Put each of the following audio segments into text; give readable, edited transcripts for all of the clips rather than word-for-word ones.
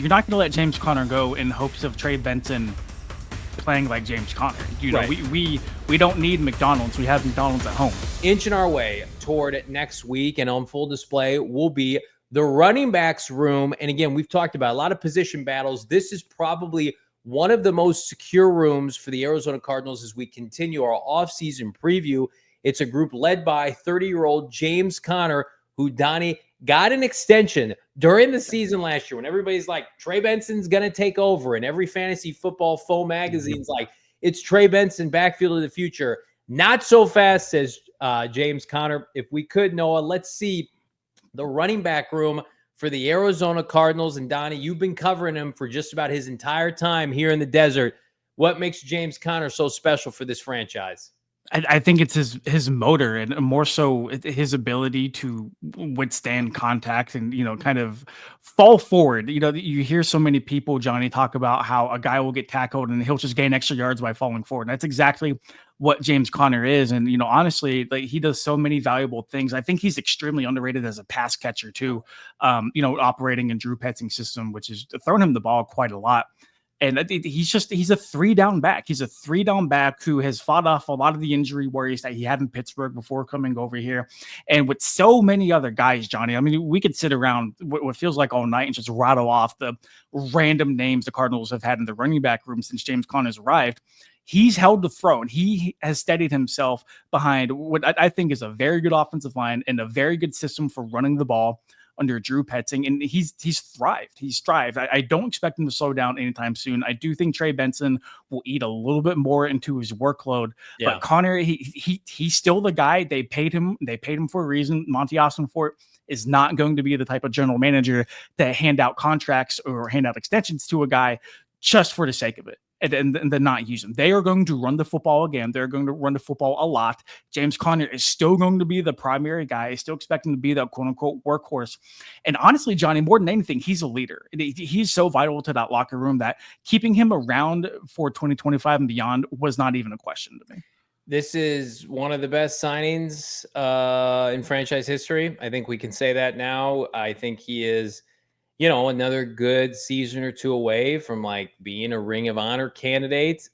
you're not going to let James Conner go in hopes of Trey Benson playing like James Conner. Right. We don't need McDonald's. We have McDonald's at home. Inching our way toward next week, and on full display will be the running backs room. And again, we've talked about a lot of position battles. This is probably one of the most secure rooms for the Arizona Cardinals as we continue our offseason preview. It's a group led by 30-year-old James Conner, who, Donnie, got an extension during the season last year when everybody's like, Trey Benson's going to take over, and every fantasy football faux magazine's like, it's Trey Benson, backfield of the future. Not so fast, says James Conner. If we could, Noah, let's see the running back room for the Arizona Cardinals. And Donnie, you've been covering him for just about his entire time here in the desert. What makes James Conner so special for this franchise? I think it's his motor, and more so his ability to withstand contact and, kind of fall forward. You hear so many people, Johnny, talk about how a guy will get tackled and he'll just gain extra yards by falling forward. And that's exactly what James Conner is. And, honestly, like, he does so many valuable things. I think he's extremely underrated as a pass catcher too, operating in Drew Petzing's system, which is throwing him the ball quite a lot. And he's a 3-down back. He's a 3-down back who has fought off a lot of the injury worries that he had in Pittsburgh before coming over here. And with so many other guys, Johnny, I mean, we could sit around what feels like all night and just rattle off the random names the Cardinals have had in the running back room since James Conner's arrived. He's held the throne. He has steadied himself behind what I think is a very good offensive line and a very good system for running the ball under Drew Petzing, and he's thrived. He's thrived. I don't expect him to slow down anytime soon. I do think Trey Benson will eat a little bit more into his workload. Yeah. But Conner, he's still the guy. They paid him. They paid him for a reason. Monty Ossenfort is not going to be the type of general manager that hand out contracts or hand out extensions to a guy just for the sake of it. And then not use them. They are going to run the football again. They're going to run the football a lot. James Conner is still going to be the primary guy. I still expect him to be the quote-unquote workhorse. And honestly, Johnny, more than anything, he's a leader. He's so vital to that locker room that keeping him around for 2025 and beyond was not even a question to me. This is one of the best signings in franchise history. I think we can say that now. I think he is another good season or two away from like being a Ring of Honor candidate.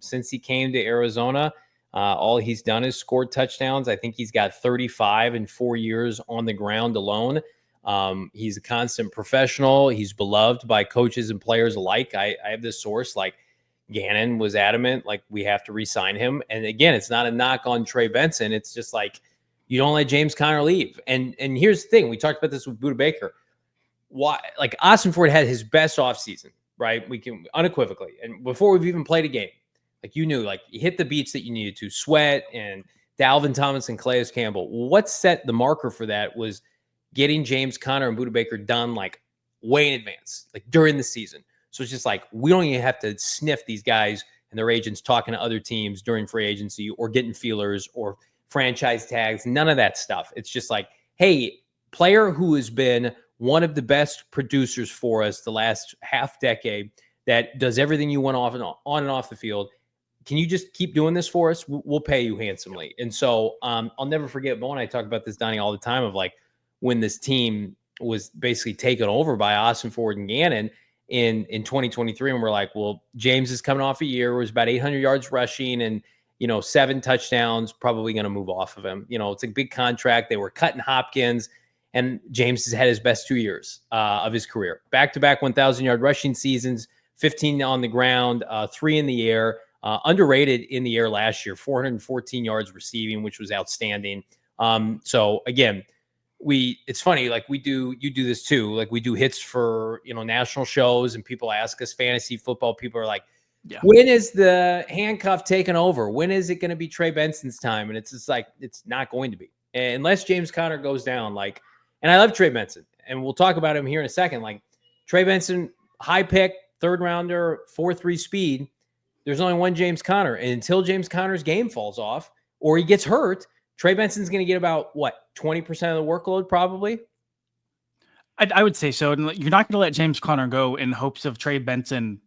Since he came to Arizona, all he's done is scored touchdowns. I think he's got 35 in 4 years on the ground alone. He's a constant professional. He's beloved by coaches and players alike. I have this source, like Gannon was adamant, like, we have to re-sign him. And again, it's not a knock on Trey Benson. It's just like, you don't let James Conner leave. And here's the thing. We talked about this with Budda Baker. Why, like, Ossenfort had his best offseason, right? We can unequivocally. And before we've even played a game, like, you knew, like, you hit the beats that you needed to. Sweat and Dalvin Thomas and Calais Campbell. What set the marker for that was getting James Conner and Budda Baker done, like, way in advance, like during the season. So it's just like, we don't even have to sniff these guys and their agents talking to other teams during free agency or getting feelers or franchise tags. None of that stuff. It's just like, hey, player who has been one of the best producers for us the last half decade, that does everything you want on and off the field. Can you just keep doing this for us? We'll pay you handsomely. And so I'll never forget, Bo and I talk about this, Donnie, all the time, of like when this team was basically taken over by Ossenfort and Gannon in 2023. And we're like, well, James is coming off a year where it was about 800 yards rushing and, 7 touchdowns, probably going to move off of him. It's a big contract. They were cutting Hopkins. And James has had his best 2 years of his career. Back-to-back 1,000-yard rushing seasons, 15 on the ground, 3 in the air. Underrated in the air last year, 414 yards receiving, which was outstanding. So, again, it's funny, like you do this too. Like, we do hits for, national shows, and people ask us fantasy football. People are like, when is the handcuff taken over? When is it going to be Trey Benson's time? And it's just like, it's not going to be. Unless James Conner goes down, like, and I love Trey Benson, and we'll talk about him here in a second. Like, Trey Benson, high pick, 3rd rounder, 4.3 speed. There's only one James Conner. And until James Conner's game falls off or he gets hurt, Trey Benson's going to get about, 20% of the workload probably? I would say so. And you're not going to let James Conner go in hopes of Trey Benson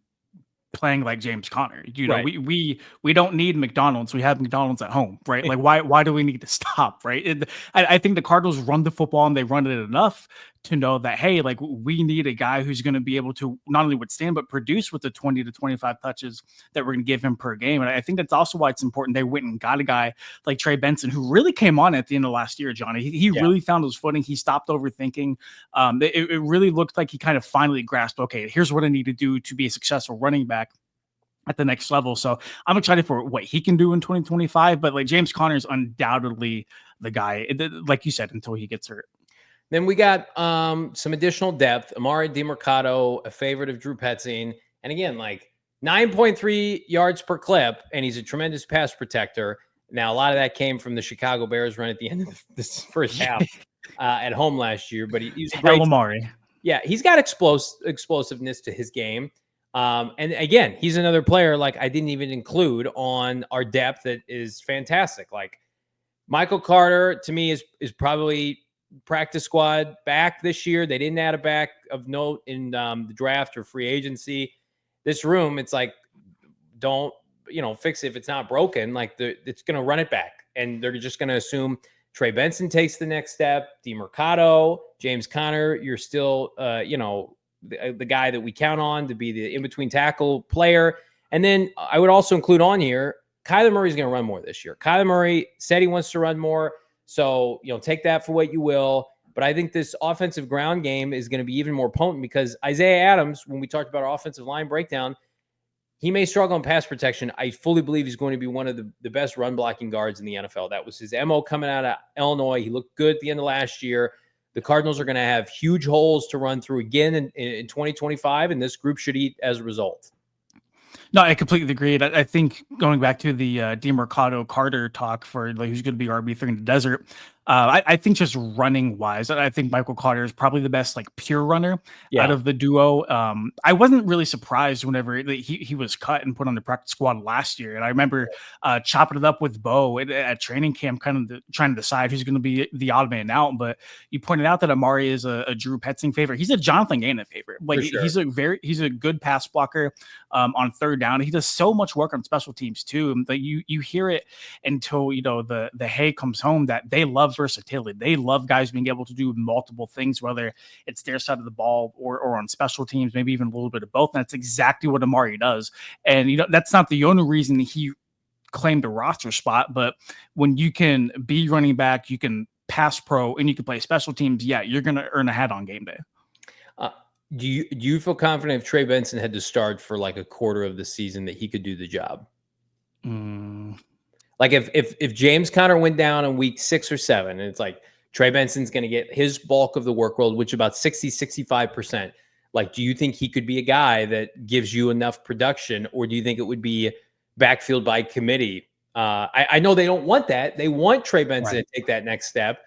playing like James Conner. Right. We don't need McDonald's. We have McDonald's at home, right? Like, why do we need to stop, right? I think the Cardinals run the football, and they run it enough to know that, hey, like we need a guy who's going to be able to not only withstand but produce with the 20 to 25 touches that we're going to give him per game. And I think that's also why it's important they went and got a guy like Trey Benson, who really came on at the end of last year, Johnny. He really found his footing. He stopped overthinking. It really looked like he kind of finally grasped, okay, here's what I need to do to be a successful running back at the next level. So I'm excited for what he can do in 2025. But like James Conner is undoubtedly the guy, like you said, until he gets hurt. Then we got some additional depth. Amari DiMercato, a favorite of Drew Petzing. And again, like 9.3 yards per clip, and he's a tremendous pass protector. Now, a lot of that came from the Chicago Bears run at the end of this first half at home last year. But he's great. Amari. Yeah, he's got explosiveness to his game. And again, he's another player like I didn't even include on our depth that is fantastic. Like Michael Carter, to me, is probably practice squad back this year. They didn't add a back of note in the draft or free agency. This room, it's like, don't, fix it if it's not broken. Like it's going to run it back. And they're just going to assume Trey Benson takes the next step. DiMercato, James Conner, you're still, the guy that we count on to be the in-between tackle player. And then I would also include on here, Kyler Murray's going to run more this year. Kyler Murray said he wants to run more. So, take that for what you will. But I think this offensive ground game is going to be even more potent because Isaiah Adams, when we talked about our offensive line breakdown, he may struggle in pass protection. I fully believe he's going to be one of the best run blocking guards in the NFL. That was his MO coming out of Illinois. He looked good at the end of last year. The Cardinals are going to have huge holes to run through again in 2025, and this group should eat as a result. No, I completely agree. I think going back to the DiMercato Carter talk for like who's going to be RB3 in the desert, I think just running wise, I think Michael Carter is probably the best like pure runner out of the duo. I wasn't really surprised whenever he was cut and put on the practice squad last year. And I remember chopping it up with Bo at training camp, kind of trying to decide who's going to be the odd man out. But you pointed out that Amari is a Drew Petzing favorite. He's a Jonathan Gannon favorite. Like he's a good pass blocker on third down. He does so much work on special teams too. That you hear it until the hay comes home that they love versatility. They love guys being able to do multiple things, whether it's their side of the ball or on special teams, maybe even a little bit of both. And that's exactly what Amari does. And that's not the only reason he claimed a roster spot, but when you can be running back, you can pass pro, and you can play special teams, you're going to earn a hat on game day. Do you feel confident if Trey Benson had to start for like a quarter of the season that he could do the job? Like if James Conner went down in week 6 or 7, and it's like Trey Benson's going to get his bulk of the workload, which is about 65%. Like, do you think he could be a guy that gives you enough production, or do you think it would be backfield by committee? I know they don't want that. They want Trey Benson to take that next step.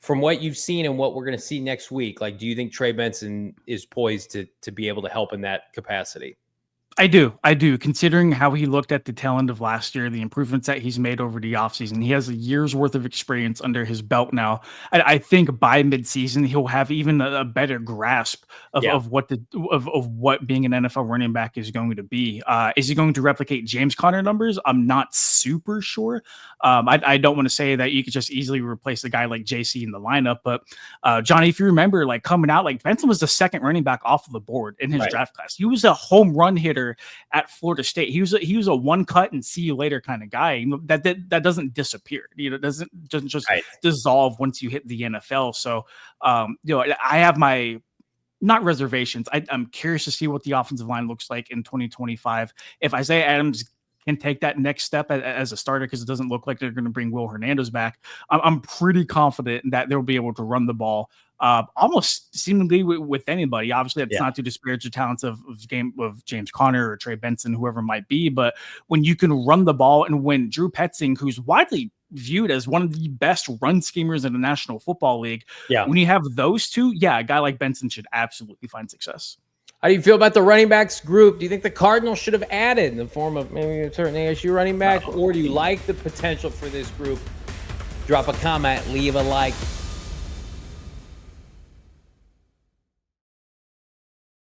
From what you've seen and what we're going to see next week, like, do you think Trey Benson is poised to be able to help in that capacity? I do. Considering how he looked at the tail end of last year, the improvements that he's made over the offseason, he has a year's worth of experience under his belt now. I think by midseason, he'll have even a better grasp of what being an NFL running back is going to be. Is he going to replicate James Conner numbers? I'm not super sure. I don't want to say that you could just easily replace a guy like JC in the lineup, but Johnny, if you remember, like coming out, like Benson was the second running back off of the board in his draft class. He was a home run hitter at Florida State. He was a one cut and see you later kind of guy. That doesn't disappear. It doesn't just dissolve once you hit the NFL. So I have my not reservations. I'm curious to see what the offensive line looks like in 2025. If Isaiah Adams can take that next step as a starter, because it doesn't look like they're going to bring Will Hernandez back, I'm pretty confident that they'll be able to run the ball almost seemingly with anybody. Obviously, that's not to disparage the talents of James Conner or Trey Benson, whoever it might be. But when you can run the ball, and when Drew Petzing, who's widely viewed as one of the best run schemers in the National Football League, when you have those two, a guy like Benson should absolutely find success. How do you feel about the running backs group? Do you think the Cardinals should have added in the form of maybe a certain ASU running back, or do you like the potential for this group? Drop a comment, leave a like.